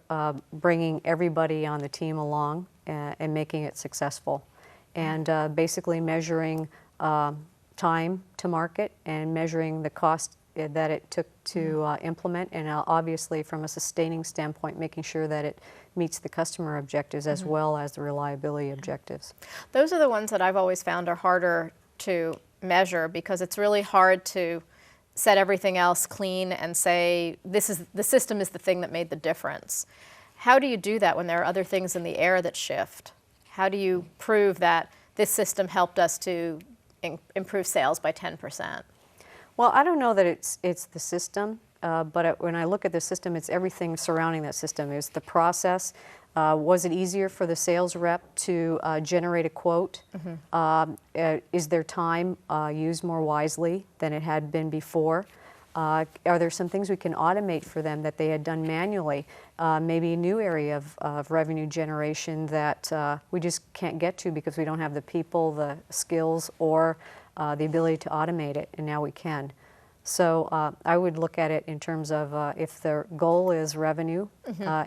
[SPEAKER 3] bringing everybody on the team along and making it successful? And basically measuring time to market and measuring the cost that it took to implement, and obviously from a sustaining standpoint, making sure that it meets the customer objectives as well as the reliability objectives.
[SPEAKER 2] Those are the ones that I've always found are harder to measure, because it's really hard to set everything else clean and say the system is the thing that made the difference. How do you do that when there are other things in the air that shift? How do you prove that this system helped us to improve sales by 10%?
[SPEAKER 3] Well, I don't know that it's the system, but when I look at the system, it's everything surrounding that system. It's the process. Was it easier for the sales rep to generate a quote? Is their time used more wisely than it had been before? Are there some things we can automate for them that they had done manually? Maybe a new area of revenue generation that we just can't get to because we don't have the people, the skills, or the ability to automate it, and now we can. So I would look at it in terms of if the goal is revenue,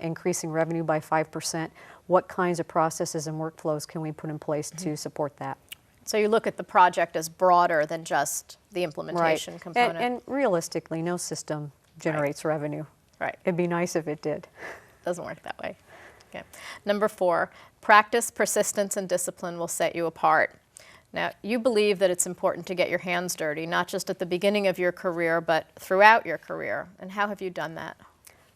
[SPEAKER 3] increasing revenue by 5%, what kinds of processes and workflows can we put in place to support that?
[SPEAKER 2] So you look at the project as broader than just the implementation component.
[SPEAKER 3] And realistically, no system generates revenue.
[SPEAKER 2] Right.
[SPEAKER 3] It'd be nice if it did.
[SPEAKER 2] Doesn't work that way. Okay. Number 4, practice, persistence, and discipline will set you apart. Now, you believe that it's important to get your hands dirty, not just at the beginning of your career, but throughout your career. And how have you done that?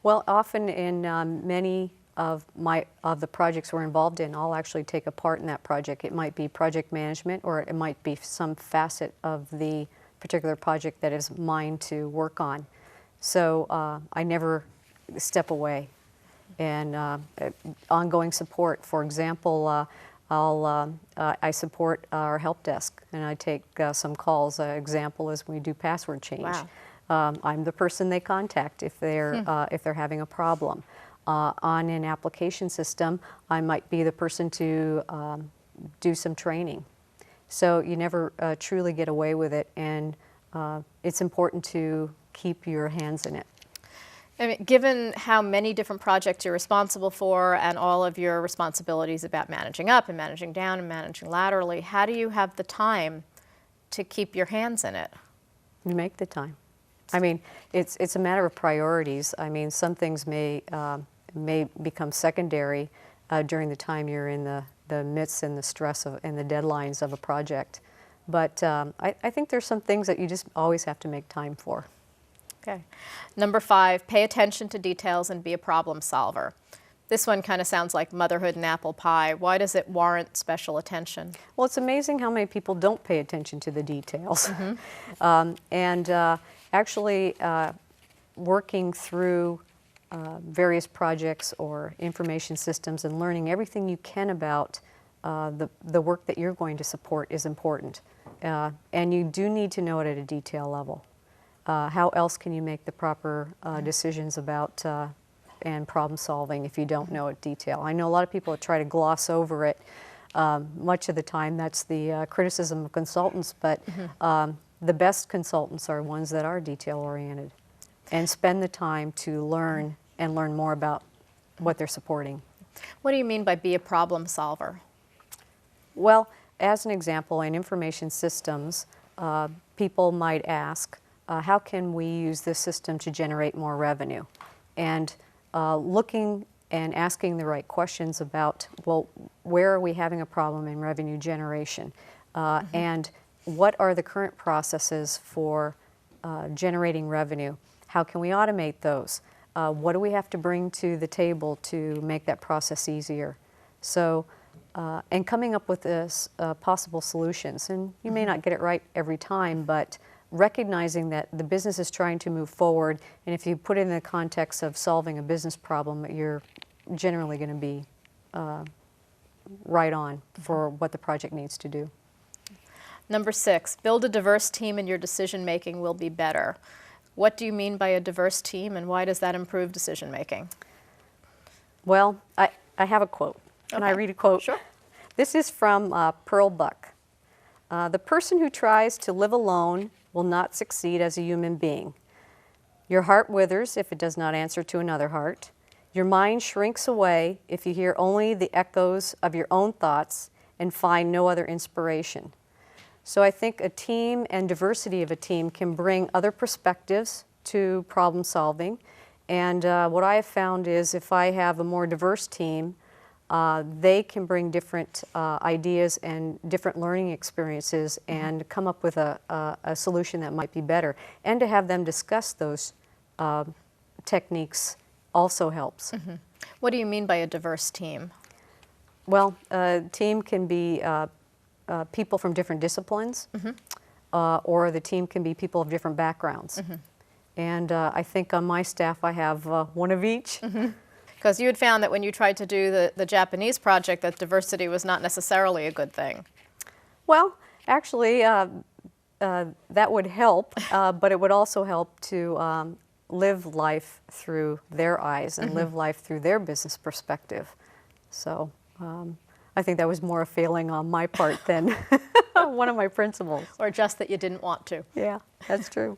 [SPEAKER 3] Well, often in many of the projects we're involved in, I'll actually take a part in that project. It might be project management, or it might be some facet of the particular project that is mine to work on. So I never step away. And ongoing support, for example, I support our help desk, and I take some calls. An example is we do password change.
[SPEAKER 2] Wow.
[SPEAKER 3] I'm the person they contact if they're having a problem. On an application system, I might be the person to do some training. So you never truly get away with it, and it's important to keep your hands in it.
[SPEAKER 2] I mean, given how many different projects you're responsible for and all of your responsibilities about managing up and managing down and managing laterally, how do you have the time to keep your hands in it?
[SPEAKER 3] You make the time. I mean, it's a matter of priorities. I mean, some things may become secondary during the time you're in the midst and the stress of, and the deadlines of a project. But I think there's some things that you just always have to make time for.
[SPEAKER 2] Okay. Number 5, pay attention to details and be a problem solver. This one kind of sounds like motherhood and apple pie. Why does it warrant special attention?
[SPEAKER 3] Well, it's amazing how many people don't pay attention to the details. Actually, working through various projects or information systems and learning everything you can about the work that you're going to support is important. And you do need to know it at a detail level. How else can you make the proper decisions about and problem solving if you don't know it detail? I know a lot of people try to gloss over it. Much of the time that's the criticism of consultants, but the best consultants are ones that are detail oriented and spend the time to learn and learn more about what they're supporting.
[SPEAKER 2] What do you mean by be a problem solver?
[SPEAKER 3] Well, as an example, in information systems, people might ask, how can we use this system to generate more revenue? And looking and asking the right questions about, well, where are we having a problem in revenue generation? And what are the current processes for generating revenue? How can we automate those? What do we have to bring to the table to make that process easier? So, and coming up with this possible solutions. And you may not get it right every time, but recognizing that the business is trying to move forward, and if you put it in the context of solving a business problem, you're generally going to be right on for what the project needs to do.
[SPEAKER 2] Number 6, build a diverse team and your decision making will be better. What do you mean by a diverse team, and why does that improve decision making?
[SPEAKER 3] Well, I have a quote. Can I read a quote?
[SPEAKER 2] Sure.
[SPEAKER 3] This is from Pearl Buck. The person who tries to live alone will not succeed as a human being. Your heart withers if it does not answer to another heart. Your mind shrinks away if you hear only the echoes of your own thoughts and find no other inspiration. So I think a team and diversity of a team can bring other perspectives to problem solving. And what I have found is if I have a more diverse team, they can bring different ideas and different learning experiences and come up with a solution that might be better. And to have them discuss those techniques also helps.
[SPEAKER 2] What do you mean by a diverse team?
[SPEAKER 3] Well, a team can be people from different disciplines, or the team can be people of different backgrounds. And I think on my staff I have one of each.
[SPEAKER 2] Because you had found that when you tried to do the Japanese project that diversity was not necessarily a good thing.
[SPEAKER 3] Well, actually, that would help, but it would also help to live life through their eyes and live life through their business perspective. So I think that was more a failing on my part than one of my principles.
[SPEAKER 2] Or just that you didn't want to.
[SPEAKER 3] Yeah, that's true.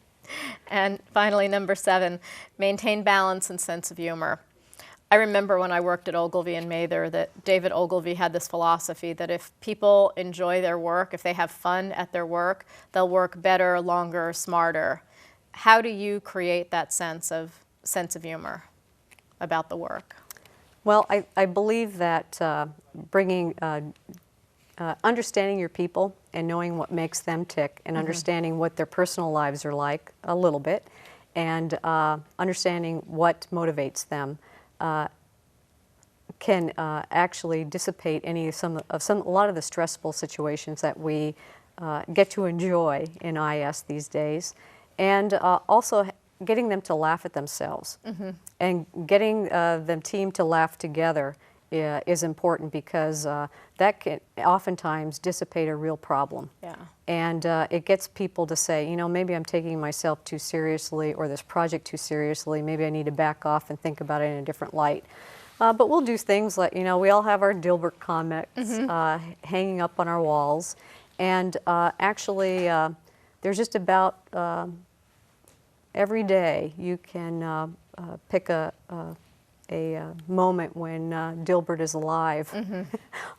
[SPEAKER 2] And finally, number 7, maintain balance and sense of humor. I remember when I worked at Ogilvy and Mather that David Ogilvy had this philosophy that if people enjoy their work, if they have fun at their work, they'll work better, longer, smarter. How do you create that sense of humor about the work?
[SPEAKER 3] Well, I believe that bringing, understanding your people and knowing what makes them tick and understanding what their personal lives are like a little bit and understanding what motivates them can actually dissipate a lot of the stressful situations that we get to enjoy in IS these days, and also getting them to laugh at themselves and getting the team to laugh together is important because that can oftentimes dissipate a real problem.
[SPEAKER 2] Yeah.
[SPEAKER 3] And it gets people to say, you know, maybe I'm taking myself too seriously or this project too seriously. Maybe I need to back off and think about it in a different light. But we'll do things like, you know, we all have our Dilbert comics hanging up on our walls. And actually, there's just about every day you can pick a moment when Dilbert is alive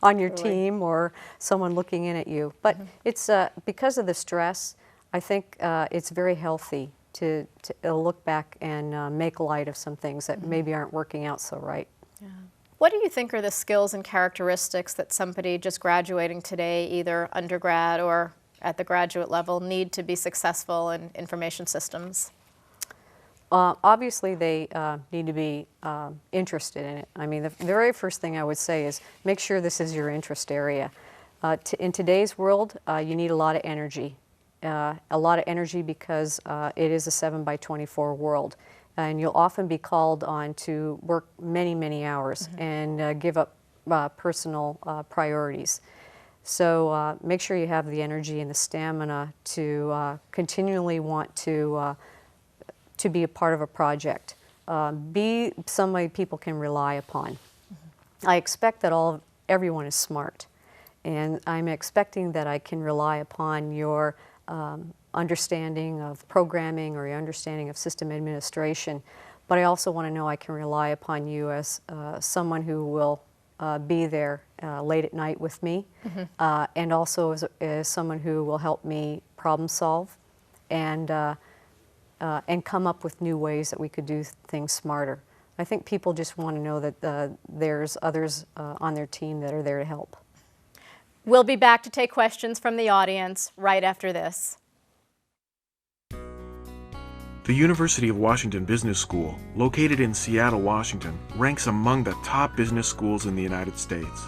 [SPEAKER 3] on your team or someone looking in at you. But it's because of the stress, I think it's very healthy to look back and make light of some things that maybe aren't working out so right.
[SPEAKER 2] Yeah. What do you think are the skills and characteristics that somebody just graduating today, either undergrad or at the graduate level, need to be successful in information systems?
[SPEAKER 3] Obviously, they need to be interested in it. I mean, the very first thing I would say is make sure this is your interest area. In today's world, you need a lot of energy. A lot of energy because it is a 7x24 world. And you'll often be called on to work many, many hours and give up personal priorities. So make sure you have the energy and the stamina to continually want to be a part of a project. Be somebody people can rely upon. I expect that everyone is smart, and I'm expecting that I can rely upon your understanding of programming or your understanding of system administration, but I also want to know I can rely upon you as someone who will be there late at night with me, and also as someone who will help me problem solve and come up with new ways that we could do things smarter. I think people just want to know that there's others on their team that are there to help.
[SPEAKER 2] We'll be back to take questions from the audience right after this.
[SPEAKER 4] The University of Washington Business School, located in Seattle, Washington, ranks among the top business schools in the United States.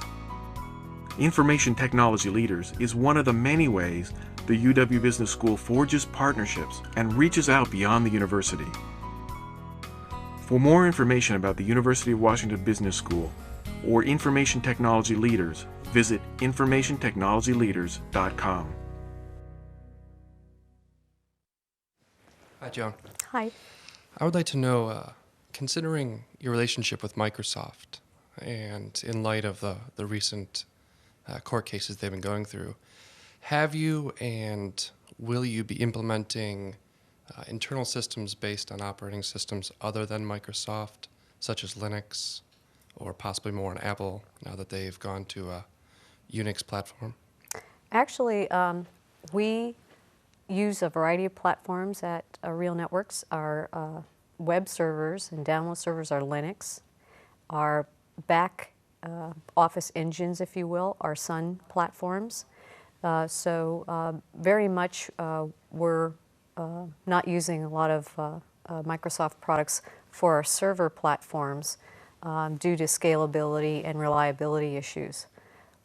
[SPEAKER 4] Information Technology Leaders is one of the many ways the UW Business School forges partnerships and reaches out beyond the university. For more information about the University of Washington Business School or Information Technology Leaders, visit informationtechnologyleaders.com.
[SPEAKER 5] Hi, Joan.
[SPEAKER 3] Hi.
[SPEAKER 5] I would like to know, considering your relationship with Microsoft and in light of the recent court cases they've been going through, have you and will you be implementing internal systems based on operating systems other than Microsoft, such as Linux, or possibly more on Apple now that they've gone to a Unix platform?
[SPEAKER 3] Actually, we use a variety of platforms at Realnetworks. Our web servers and download servers are Linux. Our back office engines, if you will, are Sun platforms. So very much we're not using a lot of Microsoft products for our server platforms due to scalability and reliability issues.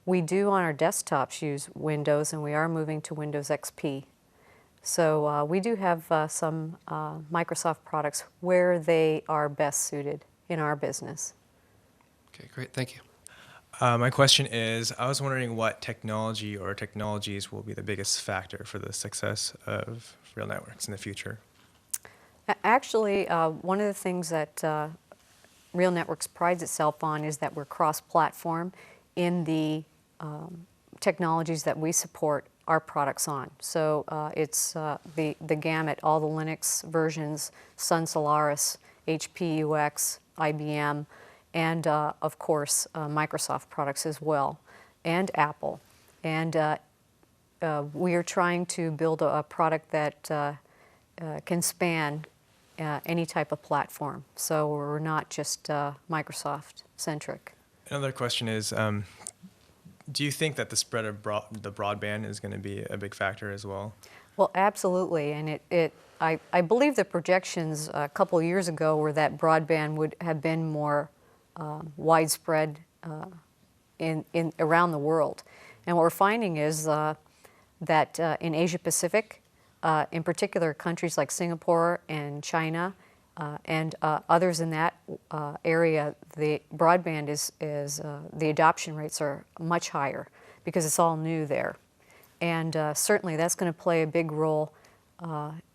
[SPEAKER 3] We do on our desktops use Windows, and we are moving to Windows XP. So we do have some Microsoft products where they are best suited in our business.
[SPEAKER 5] Okay, great. Thank you.
[SPEAKER 6] My question is, I was wondering what technology or technologies will be the biggest factor for the success of Realnetworks in the future?
[SPEAKER 3] Actually, one of the things that Realnetworks prides itself on is that we're cross-platform in the technologies that we support our products on. So it's the gamut, all the Linux versions, Sun Solaris, HP UX, IBM, and of course Microsoft products as well, and Apple. And we are trying to build a product that can span any type of platform. So we're not just Microsoft centric. Another question is, do you think that the spread of the broadband is going to be a big factor as well? Well, absolutely, and I believe the projections a couple of years ago were that broadband would have been more widespread around the world. And what we're finding is that in Asia Pacific, in particular countries like Singapore and China and others in that area, the broadband the adoption rates are much higher because it's all new there. And certainly that's going to play a big role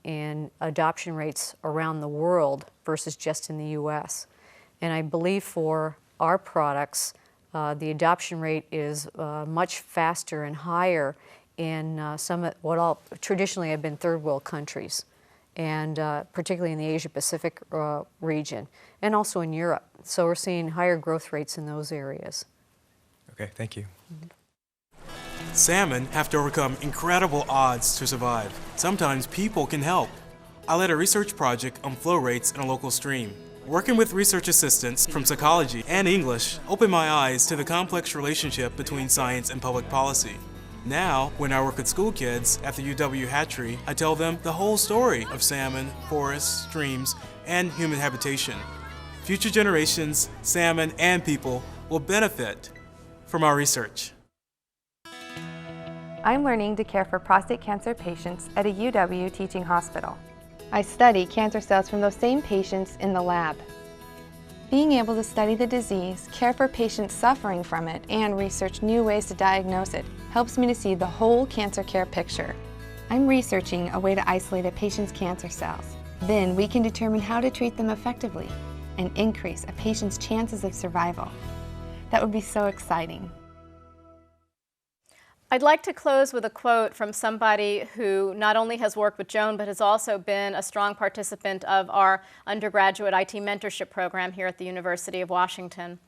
[SPEAKER 3] in adoption rates around the world versus just in the US. And I believe for our products, the adoption rate is much faster and higher in some of what all traditionally have been third world countries, and particularly in the Asia-Pacific region, and also in Europe. So we're seeing higher growth rates in those areas.
[SPEAKER 6] Okay, thank you.
[SPEAKER 7] Salmon have to overcome incredible odds to survive. Sometimes people can help. I led a research project on flow rates in a local stream. Working with research assistants from psychology and English opened my eyes to the complex relationship between science and public policy. Now, when I work with school kids at the UW hatchery, I tell them the whole story of salmon, forests, streams, and human habitation. Future generations, salmon, and people will benefit from our research.
[SPEAKER 8] I'm learning to care for prostate cancer patients at a UW teaching hospital.
[SPEAKER 9] I study cancer cells from those same patients in the lab. Being able to study the disease, care for patients suffering from it, and research new ways to diagnose it helps me to see the whole cancer care picture. I'm researching a way to isolate a patient's cancer cells. Then we can determine how to treat them effectively and increase a patient's chances of survival. That would be so exciting.
[SPEAKER 2] I'd like to close with a quote from somebody who not only has worked with Joan, but has also been a strong participant of our undergraduate IT mentorship program here at the University of Washington.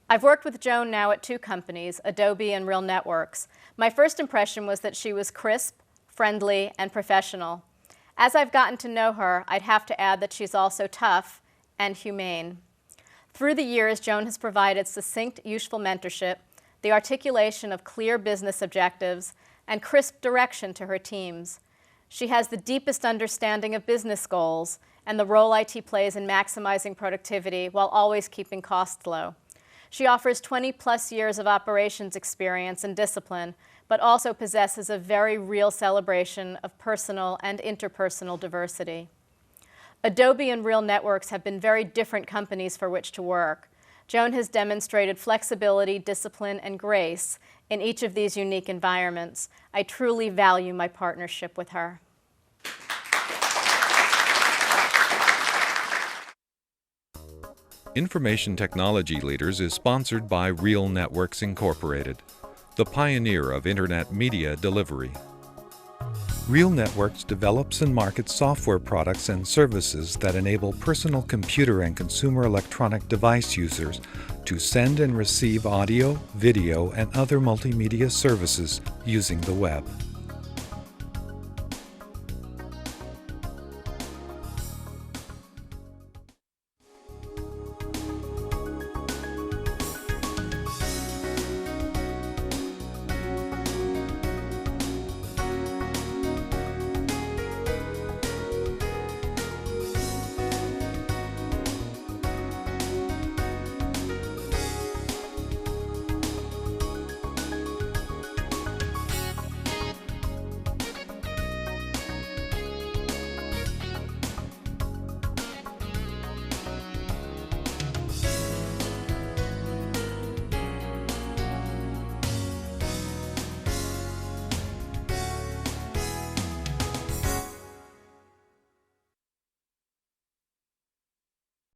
[SPEAKER 2] I've worked with Joan now at 2 companies, Adobe and Realnetworks. My first impression was that she was crisp, friendly, and professional. As I've gotten to know her, I'd have to add that she's also tough and humane. Through the years, Joan has provided succinct, useful mentorship, the articulation of clear business objectives, and crisp direction to her teams. She has the deepest understanding of business goals and the role IT plays in maximizing productivity while always keeping costs low. She offers 20-plus years of operations experience and discipline, but also possesses a very real celebration of personal and interpersonal diversity. Adobe and Realnetworks have been very different companies for which to work. Joan has demonstrated flexibility, discipline, and grace in each of these unique environments. I truly value my partnership with her.
[SPEAKER 1] Information Technology Leaders is sponsored by Realnetworks Incorporated, the pioneer of Internet media delivery. Realnetworks develops and markets software products and services that enable personal computer and consumer electronic device users to send and receive audio, video, and other multimedia services using the web.